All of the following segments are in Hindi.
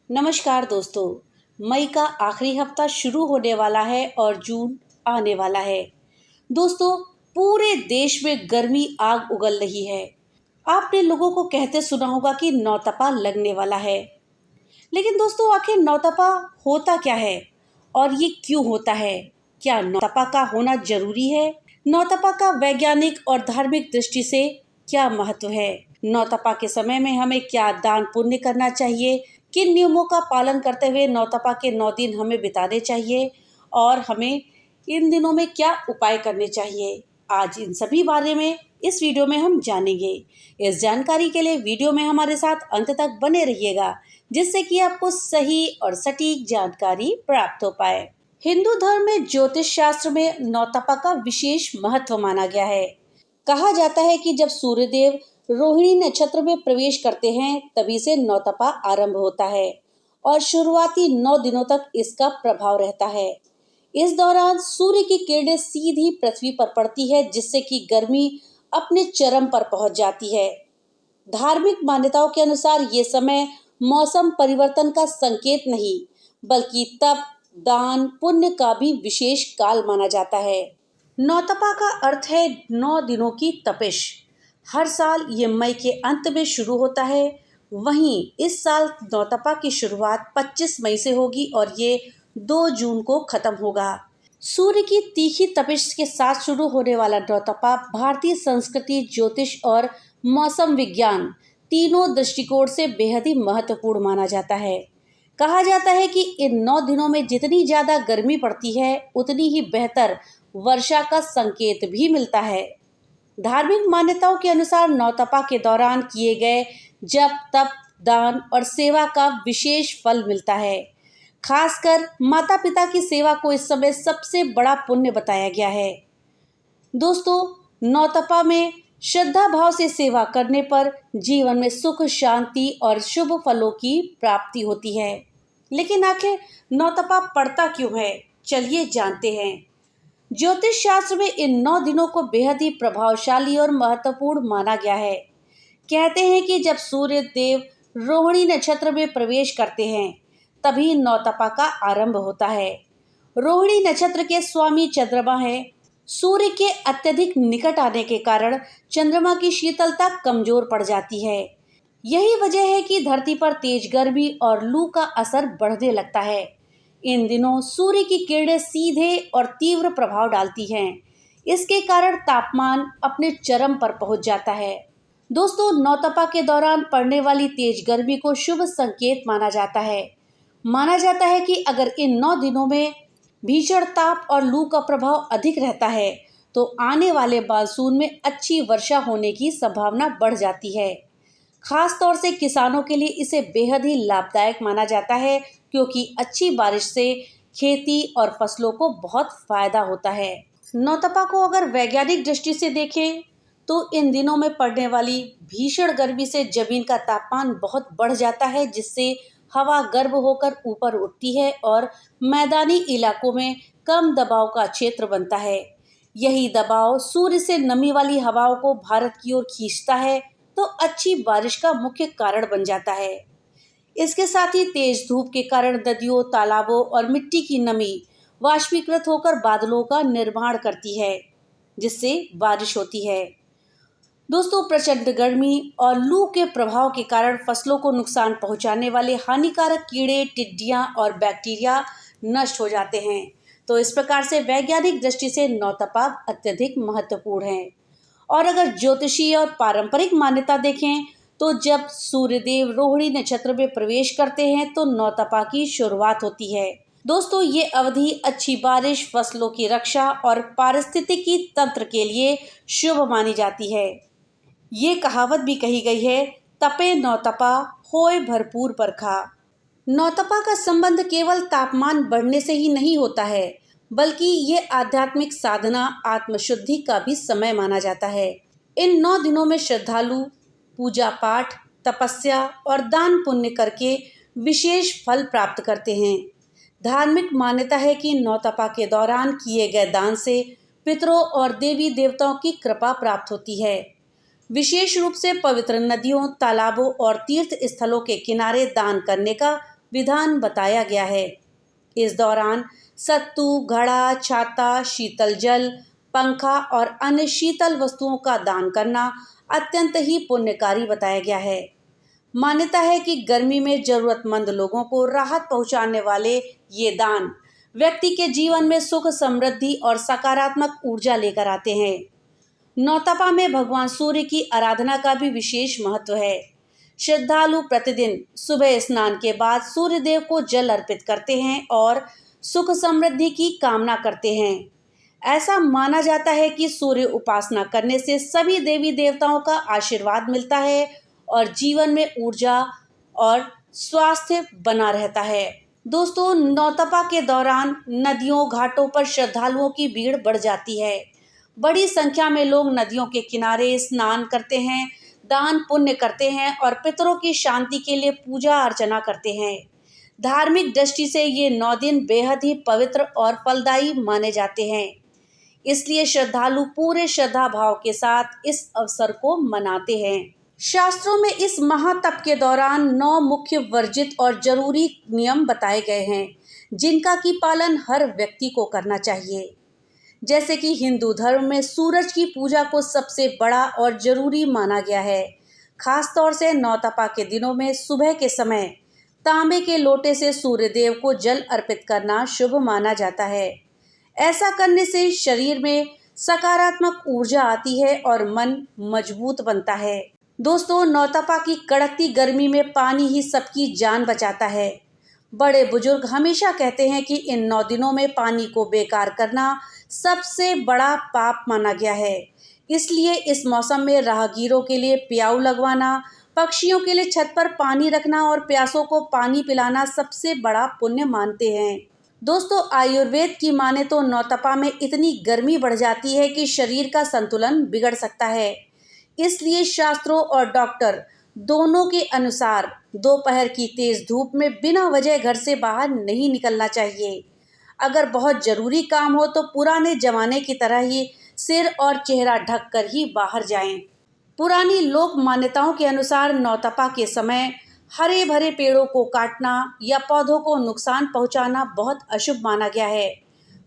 नमस्कार दोस्तों। मई का आखिरी हफ्ता शुरू होने वाला है और जून आने वाला है। दोस्तों, पूरे देश में गर्मी आग उगल रही है। आपने लोगों को कहते सुना होगा कि नौतपा लगने वाला है। लेकिन दोस्तों, आखिर नौतपा होता क्या है और ये क्यों होता है? क्या नौतपा का होना जरूरी है? नौतपा का वैज्ञानिक और धार्मिक दृष्टि से क्या महत्व है? नौतपा के समय में हमें क्या दान पुण्य करना चाहिए? किन नियमों का पालन करते हुए नौतपा के 9 दिन हमें बिताने चाहिए और हमें इन दिनों में क्या उपाय करने चाहिए? आज इन सभी बारे में इस वीडियो में हम जानेंगे। इस जानकारी के लिए वीडियो में हमारे साथ अंत तक बने रहिएगा, जिससे कि आपको सही और सटीक जानकारी प्राप्त हो पाए। हिंदू धर्म में ज्योतिष शास्त्र में नौतपा का विशेष महत्व माना गया है। कहा जाता है कि जब सूर्यदेव रोहिणी नक्षत्र में प्रवेश करते हैं तभी से नौतपा आरंभ होता है और शुरुआती 9 दिनों तक इसका प्रभाव रहता है। इस दौरान सूर्य की किरणें सीधी पृथ्वी पर पड़ती है, जिससे कि गर्मी अपने चरम पर पहुंच जाती है। धार्मिक मान्यताओं के अनुसार ये समय मौसम परिवर्तन का संकेत नहीं, बल्कि तप, दान, पुण्य का भी विशेष काल माना जाता है। नौतपा का अर्थ है 9 दिनों की तपिश। हर साल ये मई के अंत में शुरू होता है। वहीं इस साल नौतपा की शुरुआत 25 मई से होगी और ये 2 जून को खत्म होगा। सूर्य की तीखी तपिश के साथ शुरू होने वाला नौतपा भारतीय संस्कृति, ज्योतिष और मौसम विज्ञान तीनों दृष्टिकोण से बेहद ही महत्वपूर्ण माना जाता है। कहा जाता है कि इन 9 दिनों में जितनी ज्यादा गर्मी पड़ती है, उतनी ही बेहतर वर्षा का संकेत भी मिलता है। धार्मिक मान्यताओं के अनुसार नौतपा के दौरान किए गए जप, तप, दान और सेवा का विशेष फल मिलता है। खासकर माता पिता की सेवा को इस समय सबसे बड़ा पुण्य बताया गया है। दोस्तों, नौतपा में श्रद्धा भाव से सेवा करने पर जीवन में सुख, शांति और शुभ फलों की प्राप्ति होती है। लेकिन आखिर नौतपा पड़ता क्यों है? चलिए जानते हैं। ज्योतिष शास्त्र में इन 9 दिनों को बेहद ही प्रभावशाली और महत्वपूर्ण माना गया है। कहते हैं कि जब सूर्य देव रोहिणी नक्षत्र में प्रवेश करते हैं तभी नौतपा का आरंभ होता है। रोहिणी नक्षत्र के स्वामी चंद्रमा है। सूर्य के अत्यधिक निकट आने के कारण चंद्रमा की शीतलता कमजोर पड़ जाती है। यही वजह है कि धरती पर तेज गर्मी और लू का असर बढ़ने लगता है। इन दिनों सूर्य की किरणें सीधे और तीव्र प्रभाव डालती हैं। इसके कारण तापमान अपने चरम पर पहुंच जाता है। दोस्तों, नौतपा के दौरान पड़ने वाली तेज गर्मी को शुभ संकेत माना जाता है। माना जाता है कि अगर इन 9 दिनों में भीषण ताप और लू का प्रभाव अधिक रहता है तो आने वाले मानसून में अच्छी वर्षा होने की संभावना बढ़ जाती है। खास तौर से किसानों के लिए इसे बेहद ही लाभदायक माना जाता है, क्योंकि अच्छी बारिश से खेती और फसलों को बहुत फायदा होता है। नौतपा को अगर वैज्ञानिक दृष्टि से देखें तो इन दिनों में पड़ने वाली भीषण गर्मी से जमीन का तापमान बहुत बढ़ जाता है, जिससे हवा गर्म होकर ऊपर उठती है और मैदानी इलाकों में कम दबाव का क्षेत्र बनता है। यही दबाव सूर्य से नमी वाली हवाओं को भारत की ओर खींचता है, तो अच्छी बारिश का मुख्य कारण बन जाता है। इसके साथ ही तेज धूप के कारण नदियों, तालाबों और मिट्टी की नमी वाष्पीकृत होकर बादलों का निर्माण करती है, जिससे बारिश होती है। दोस्तों, प्रचंड गर्मी और लू के प्रभाव के कारण फसलों को नुकसान पहुंचाने वाले हानिकारक कीड़े, टिड्डियां और बैक्टीरिया नष्ट हो जाते हैं। तो इस प्रकार से वैज्ञानिक दृष्टि से नौतपा अत्यधिक महत्वपूर्ण है। और अगर ज्योतिषीय और पारंपरिक मान्यता देखें तो जब सूर्यदेव रोहिणी नक्षत्र में प्रवेश करते हैं तो नौतपा की शुरुआत होती है। दोस्तों, ये अवधि अच्छी बारिश, फसलों की रक्षा और पारिस्थितिकी तंत्र के लिए शुभ मानी जाती है। ये कहावत भी कही गई है, तपे नौतपा होए भरपूर बरखा। नौतपा का संबंध केवल तापमान बढ़ने से ही नहीं होता है, बल्कि ये आध्यात्मिक साधना, आत्मशुद्धि का भी समय माना जाता है। इन 9 दिनों में श्रद्धालु पूजा पाठ, तपस्या और दान पुण्य करके विशेष फल प्राप्त करते हैं। धार्मिक मान्यता है कि नौतपा के दौरान किए गए दान से पितरों और देवी देवताओं की कृपा प्राप्त होती है। विशेष रूप से पवित्र नदियों, तालाबों और तीर्थ स्थलों के किनारे दान करने का विधान बताया गया है। इस दौरान सत्तू, घड़ा, छाता, शीतल जल, पंखा और अन्य शीतल वस्तुओं का दान करना अत्यंत ही पुण्यकारी बताया गया है। मान्यता है कि गर्मी में जरूरतमंद लोगों को राहत पहुंचाने वाले ये दान व्यक्ति के जीवन में सुख, समृद्धि और सकारात्मक ऊर्जा लेकर आते हैं। नौतपा में भगवान सूर्य की आराधना का भी विशेष महत्व है। श्रद्धालु प्रतिदिन सुबह स्नान के बाद सूर्य देव को जल अर्पित करते हैं और सुख समृद्धि की कामना करते हैं। ऐसा माना जाता है कि सूर्य उपासना करने से सभी देवी देवताओं का आशीर्वाद मिलता है और जीवन में ऊर्जा और स्वास्थ्य बना रहता है। दोस्तों, नौतपा के दौरान नदियों, घाटों पर श्रद्धालुओं की भीड़ बढ़ जाती है। बड़ी संख्या में लोग नदियों के किनारे स्नान करते हैं, दान पुण्य करते हैं और पितरों की शांति के लिए पूजा अर्चना करते हैं। धार्मिक दृष्टि से ये 9 दिन बेहद ही पवित्र और फलदायी माने जाते हैं। इसलिए श्रद्धालु पूरे श्रद्धा भाव के साथ इस अवसर को मनाते हैं। शास्त्रों में इस महातप के दौरान 9 मुख्य वर्जित और जरूरी नियम बताए गए हैं, जिनका की पालन हर व्यक्ति को करना चाहिए। जैसे कि हिंदू धर्म में सूरज की पूजा को सबसे बड़ा और जरूरी माना गया है। खास तौर से नौतपा के दिनों में सुबह के समय तांबे के लोटे से सूर्य देव को जल अर्पित करना शुभ माना जाता है। ऐसा करने से शरीर में सकारात्मक ऊर्जा आती है और मन मजबूत बनता है। दोस्तों, नौतपा की कड़कती गर्मी में पानी ही सबकी जान बचाता है। बड़े बुजुर्ग हमेशा कहते हैं कि इन 9 दिनों में पानी को बेकार करना सबसे बड़ा पाप माना गया है। इसलिए इस मौसम में राहगीरों के लिए प्याऊ लगवाना, पक्षियों के लिए छत पर पानी रखना और प्यासों को पानी पिलाना सबसे बड़ा पुण्य मानते हैं। दोस्तों, आयुर्वेद की माने तो नौतपा में इतनी गर्मी बढ़ जाती है कि शरीर का संतुलन बिगड़ सकता है। इसलिए शास्त्रों और डॉक्टर दोनों के अनुसार दोपहर की तेज धूप में बिना वजह घर से बाहर नहीं निकलना चाहिए। अगर बहुत जरूरी काम हो तो पुराने जमाने की तरह ही सिर और चेहरा ढककर ही बाहर जाएं। पुरानी लोक मान्यताओं के अनुसार नौतपा के समय हरे भरे पेड़ों को काटना या पौधों को नुकसान पहुंचाना बहुत अशुभ माना गया है।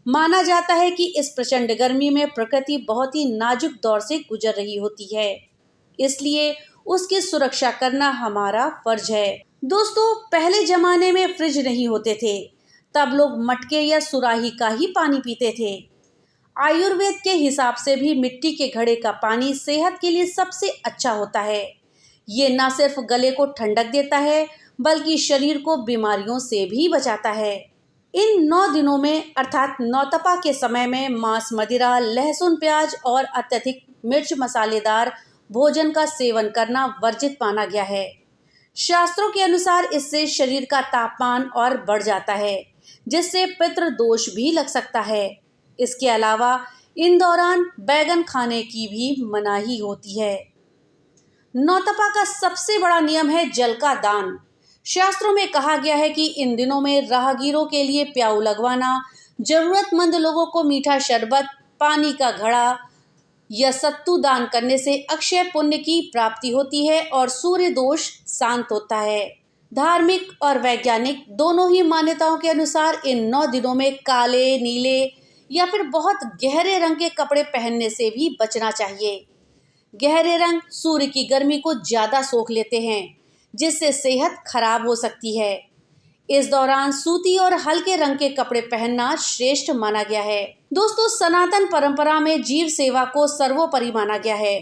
माना जाता है कि इस प्रचंड गर्मी में प्रकृति बहुत ही नाजुक दौर से गुजर रही होती है, इसलिए उसकी सुरक्षा करना हमारा फर्ज है। दोस्तों, पहले जमाने में फ्रिज नहीं होते थे, तब लोग मटके या सुराही का ही पानी पीते थे। आयुर्वेद के हिसाब से भी मिट्टी के घड़े का पानी सेहत के लिए सबसे अच्छा होता है। ये न सिर्फ गले को ठंडक देता है, बल्कि शरीर को बीमारियों से भी बचाता है। इन 9 दिनों में अर्थात नौतपा के समय में मांस, मदिरा, लहसुन, प्याज और अत्यधिक मिर्च मसालेदार भोजन का सेवन करना वर्जित माना गया है। शास्त्रों के अनुसार इससे शरीर का तापमान और बढ़ जाता है, जिससे पितृ दोष भी लग सकता है। इसके अलावा इन दौरान बैगन खाने की भी मनाही होती है। नौतपा का सबसे बड़ा नियम है जल का दान। शास्त्रों में कहा गया है कि इन दिनों में राहगीरों के लिए प्याऊ लगवाना, जरूरतमंद लोगों को मीठा शरबत, पानी का घड़ा या सत्तू दान करने से अक्षय पुण्य की प्राप्ति होती है और सूर्य दोष शांत होता है। धार्मिक और वैज्ञानिक दोनों ही मान्यताओं के अनुसार इन 9 दिनों में काले, नीले या फिर बहुत गहरे रंग के कपड़े पहनने से भी बचना चाहिए। गहरे रंग सूर्य की गर्मी को ज्यादा सोख लेते हैं, जिससे सेहत खराब हो सकती है। इस दौरान सूती और हल्के रंग के कपड़े पहनना श्रेष्ठ माना गया है। दोस्तों, सनातन परंपरा में जीव सेवा को सर्वोपरि माना गया है।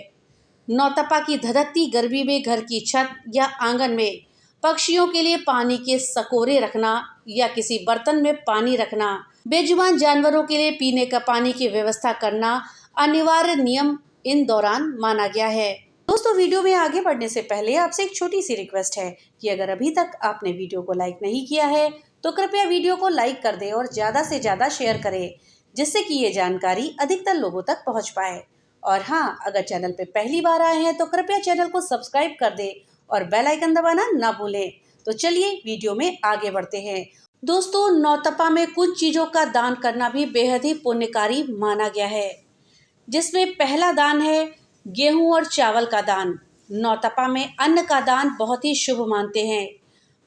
नौतपा की धधकती गर्मी में घर की छत या आंगन में पक्षियों के लिए पानी के सकोरे रखना या किसी बर्तन में पानी रखना, बेजुबान जानवरों के लिए पीने का पानी की व्यवस्था करना अनिवार्य नियम इन दौरान माना गया है। दोस्तों, वीडियो में आगे बढ़ने से पहले आपसे एक छोटी सी रिक्वेस्ट है कि अगर अभी तक आपने वीडियो को लाइक नहीं किया है तो कृपया वीडियो को लाइक कर दें और ज़्यादा से ज़्यादा शेयर करें, जिससे कि ये जानकारी अधिकतर लोगों तक पहुंच पाए। और हाँ, अगर चैनल पे पहली बार आए हैं तो कृपया चैनल को सब्सक्राइब कर दें और बेल आइकन दबाना ना भूलें। तो चलिए वीडियो में आगे बढ़ते हैं। दोस्तों, नौतपा में कुछ चीज़ों का दान करना भी बेहद ही पुण्यकारी माना गया है, जिसमें पहला दान है गेहूं और चावल का दान। नौतपा में अन्न का दान बहुत ही शुभ मानते हैं।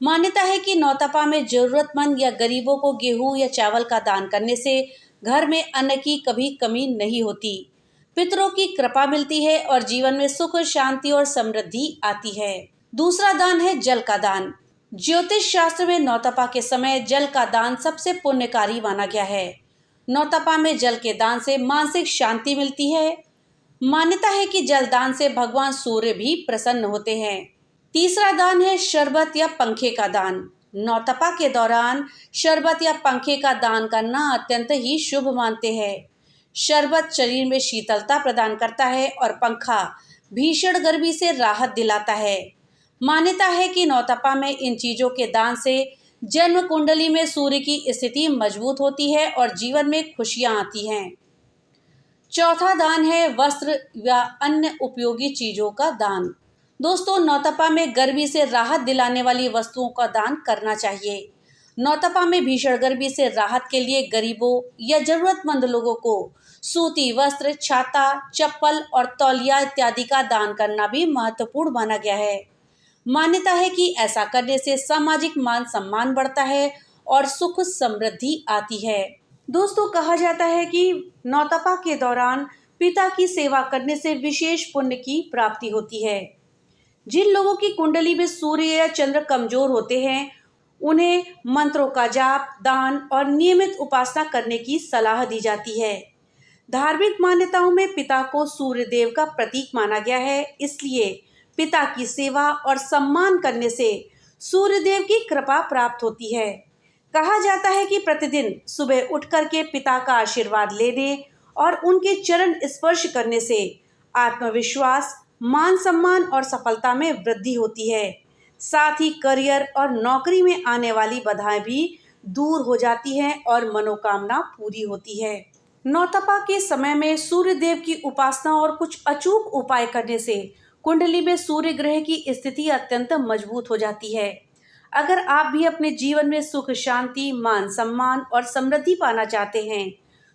मान्यता है कि नौतपा में जरूरतमंद या गरीबों को गेहूं या चावल का दान करने से घर में अन्न की कभी कमी नहीं होती, पितरों की कृपा मिलती है और जीवन में सुख, शांति और समृद्धि आती है। दूसरा दान है जल का दान। ज्योतिष शास्त्र में नौतपा के समय जल का दान सबसे पुण्यकारी माना गया है। नौतपा में जल के दान से मानसिक शांति मिलती है। मान्यता है कि जल दान से भगवान सूर्य भी प्रसन्न होते हैं। तीसरा दान है शरबत या पंखे का दान। नौतपा के दौरान शरबत या पंखे का दान करना अत्यंत ही शुभ मानते हैं। शरबत शरीर में शीतलता प्रदान करता है और पंखा भीषण गर्मी से राहत दिलाता है। मान्यता है कि नौतपा में इन चीजों के दान से जन्म कुंडली में सूर्य की स्थिति मजबूत होती है और जीवन में खुशियां आती हैं। चौथा दान है वस्त्र या अन्य उपयोगी चीजों का दान। दोस्तों, नौतपा में गर्मी से राहत दिलाने वाली वस्तुओं का दान करना चाहिए। नौतपा में भीषण गर्मी से राहत के लिए गरीबों या जरूरतमंद लोगों को सूती वस्त्र, छाता, चप्पल और तौलिया इत्यादि का दान करना भी महत्वपूर्ण माना गया है। मान्यता है कि ऐसा करने से सामाजिक मान सम्मान बढ़ता है और सुख समृद्धि आती है। दोस्तों, कहा जाता है कि नौतपा के दौरान पिता की सेवा करने से विशेष पुण्य की प्राप्ति होती है। जिन लोगों की कुंडली में सूर्य या चंद्र कमजोर होते हैं, उन्हें मंत्रों का जाप, दान और नियमित उपासना करने की सलाह दी जाती है। धार्मिक मान्यताओं में पिता को सूर्य देव का प्रतीक माना गया है, इसलिए पिता की सेवा और सम्मान करने से सूर्य देव की कृपा प्राप्त होती है। कहा जाता है कि प्रतिदिन सुबह उठ करके पिता का आशीर्वाद लेने और उनके चरण स्पर्श करने से आत्मविश्वास, मान सम्मान और सफलता में वृद्धि होती है। साथ ही करियर और नौकरी में आने वाली बाधाएं भी दूर हो जाती हैं और मनोकामना पूरी होती है। नौतपा के समय में सूर्य देव की उपासना और कुछ अचूक उपाय करने से कुंडली में सूर्य ग्रह की स्थिति अत्यंत मजबूत हो जाती है। अगर आप भी अपने जीवन में सुख, शांति, मान सम्मान और समृद्धि पाना चाहते हैं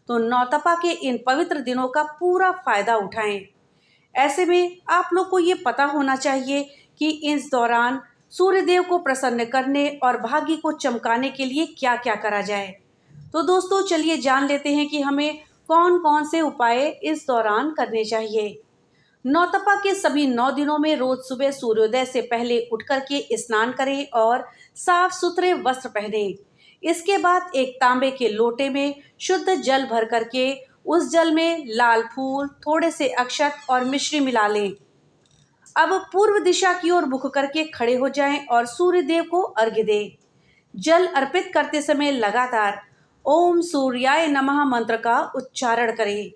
तो नौतपा के इन पवित्र दिनों का पूरा फायदा उठाएं। ऐसे में आप लोग को ये पता होना चाहिए कि इस दौरान सूर्य देव को प्रसन्न करने और भाग्य को चमकाने के लिए क्या क्या करा जाए। तो दोस्तों, चलिए जान लेते हैं कि हमें कौन कौन से उपाय इस दौरान करने चाहिए। नौतपा के सभी 9 दिनों में रोज सुबह सूर्योदय से पहले उठ करके स्नान करें और साफ सुथरे वस्त्र पहनें। इसके बाद एक तांबे के लोटे में शुद्ध जल भर करके उस जल में लाल फूल, थोड़े से अक्षत और मिश्री मिला लें। अब पूर्व दिशा की ओर मुख करके खड़े हो जाएं और सूर्य देव को अर्घ्य दें। जल अर्पित करते समय लगातार ओम सूर्याय नमः मंत्र का उच्चारण करें।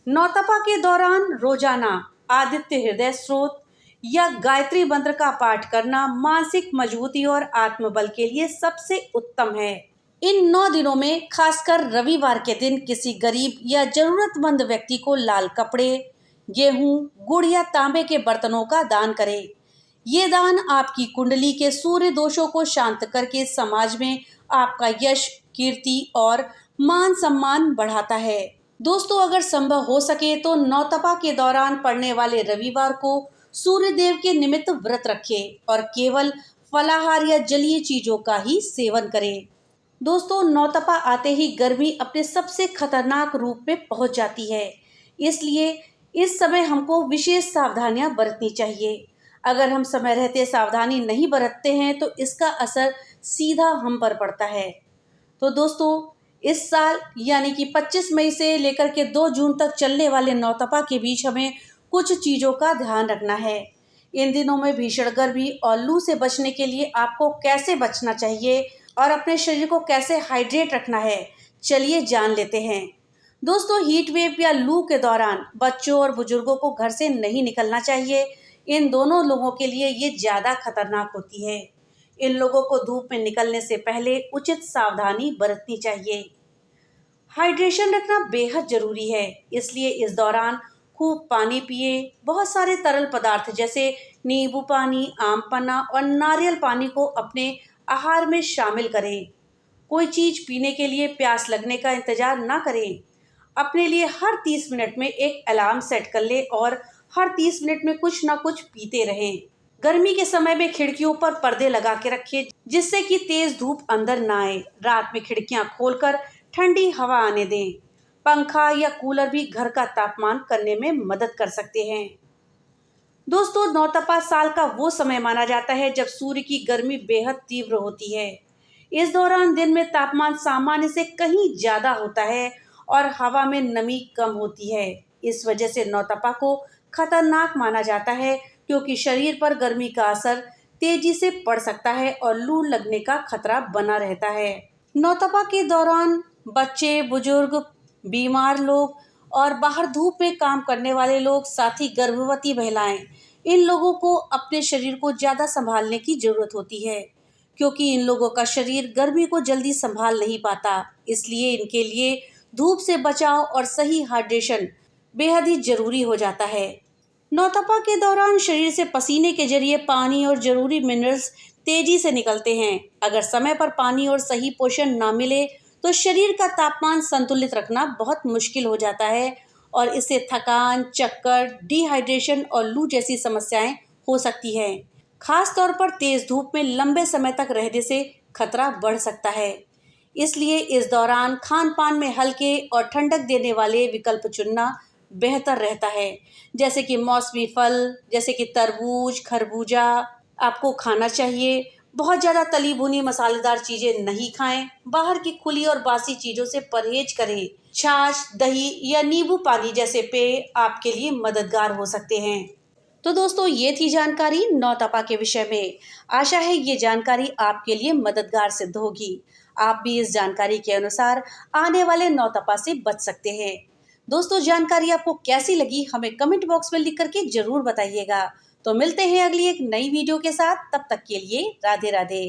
नौतपा के दौरान रोजाना आदित्य हृदय स्रोत या गायत्री मंत्र का पाठ करना मानसिक मजबूती और आत्मबल के लिए सबसे उत्तम है। इन 9 दिनों में खासकर रविवार के दिन किसी गरीब या जरूरतमंद व्यक्ति को लाल कपड़े, गेहूं, गुड़ या तांबे के बर्तनों का दान करें। ये दान आपकी कुंडली के सूर्य दोषों को शांत करके समाज में आपका यश, कीर्ति और मान सम्मान बढ़ाता है। दोस्तों, अगर संभव हो सके तो नौतपा के दौरान पड़ने वाले रविवार को सूर्य देव के निमित्त व्रत रखें और केवल फलाहार या जलीय चीजों का ही सेवन करें। दोस्तों, नौतपा आते ही गर्मी अपने सबसे खतरनाक रूप में पहुंच जाती है, इसलिए इस समय हमको विशेष सावधानियां बरतनी चाहिए। अगर हम समय रहते सावधानी नहीं बरतते हैं तो इसका असर सीधा हम पर पड़ता है। तो दोस्तों, इस साल यानी कि 25 मई से लेकर के 2 जून तक चलने वाले नौतपा के बीच हमें कुछ चीज़ों का ध्यान रखना है। इन दिनों में भीषण गर्मी और लू से बचने के लिए आपको कैसे बचना चाहिए और अपने शरीर को कैसे हाइड्रेट रखना है, चलिए जान लेते हैं। दोस्तों, हीट वेव या लू के दौरान बच्चों और बुजुर्गों को घर से नहीं निकलना चाहिए। इन दोनों लोगों के लिए ये ज़्यादा खतरनाक होती है। इन लोगों को धूप में निकलने से पहले उचित सावधानी बरतनी चाहिए। हाइड्रेशन रखना बेहद जरूरी है, इसलिए इस दौरान खूब पानी पिए। बहुत सारे तरल पदार्थ जैसे नींबू पानी, आम पन्ना और नारियल पानी को अपने आहार में शामिल करें। कोई चीज़ पीने के लिए प्यास लगने का इंतजार ना करें। अपने लिए हर 30 मिनट में एक अलार्म सेट कर लें और हर 30 मिनट में कुछ ना कुछ पीते रहें। गर्मी के समय में खिड़कियों पर पर्दे लगा के रखें, जिससे कि तेज धूप अंदर ना आए। रात में खिड़कियां खोलकर ठंडी हवा आने दें। पंखा या कूलर भी घर का तापमान करने में मदद कर सकते हैं। दोस्तों, नौतपा साल का वो समय माना जाता है जब सूर्य की गर्मी बेहद तीव्र होती है। इस दौरान दिन में तापमान सामान्य से कहीं ज्यादा होता है और हवा में नमी कम होती है। इस वजह से नौतपा को खतरनाक माना जाता है, क्योंकि शरीर पर गर्मी का असर तेजी से पड़ सकता है और लू लगने का खतरा बना रहता है। नौतपा के दौरान बच्चे, बुजुर्ग, बीमार लोग और बाहर धूप में काम करने वाले लोग, साथ ही गर्भवती महिलाएं, इन लोगों को अपने शरीर को ज्यादा संभालने की जरूरत होती है, क्योंकि इन लोगों का शरीर गर्मी को जल्दी संभाल नहीं पाता। इसलिए इनके लिए धूप से बचाव और सही हाइड्रेशन बेहद ही जरूरी हो जाता है। नौतपा के दौरान शरीर से पसीने के जरिए पानी और जरूरी मिनरल्स तेजी से निकलते हैं। अगर समय पर पानी और सही पोषण ना मिले तो शरीर का तापमान संतुलित रखना बहुत मुश्किल हो जाता है और इससे थकान, चक्कर, डिहाइड्रेशन और लू जैसी समस्याएं हो सकती हैं। खास तौर पर तेज धूप में लंबे समय तक रहने से खतरा बढ़ सकता है। इसलिए इस दौरान खान पान में हल्के और ठंडक देने वाले विकल्प चुनना बेहतर रहता है, जैसे कि मौसमी फल, जैसे कि तरबूज, खरबूजा आपको खाना चाहिए। बहुत ज़्यादा तली भुनी मसालेदार चीज़ें नहीं खाएं। बाहर की खुली और बासी चीज़ों से परहेज करें। छाछ, दही या नींबू पानी जैसे पेय आपके लिए मददगार हो सकते हैं। तो दोस्तों, ये थी जानकारी नौतपा के विषय में। आशा है ये जानकारी आपके लिए मददगार सिद्ध होगी। आप भी इस जानकारी के अनुसार आने वाले नौतपा से बच सकते हैं। दोस्तों, जानकारी आपको कैसी लगी हमें कमेंट बॉक्स में लिख करके जरूर बताइएगा। तो मिलते हैं अगली एक नई वीडियो के साथ। तब तक के लिए राधे राधे।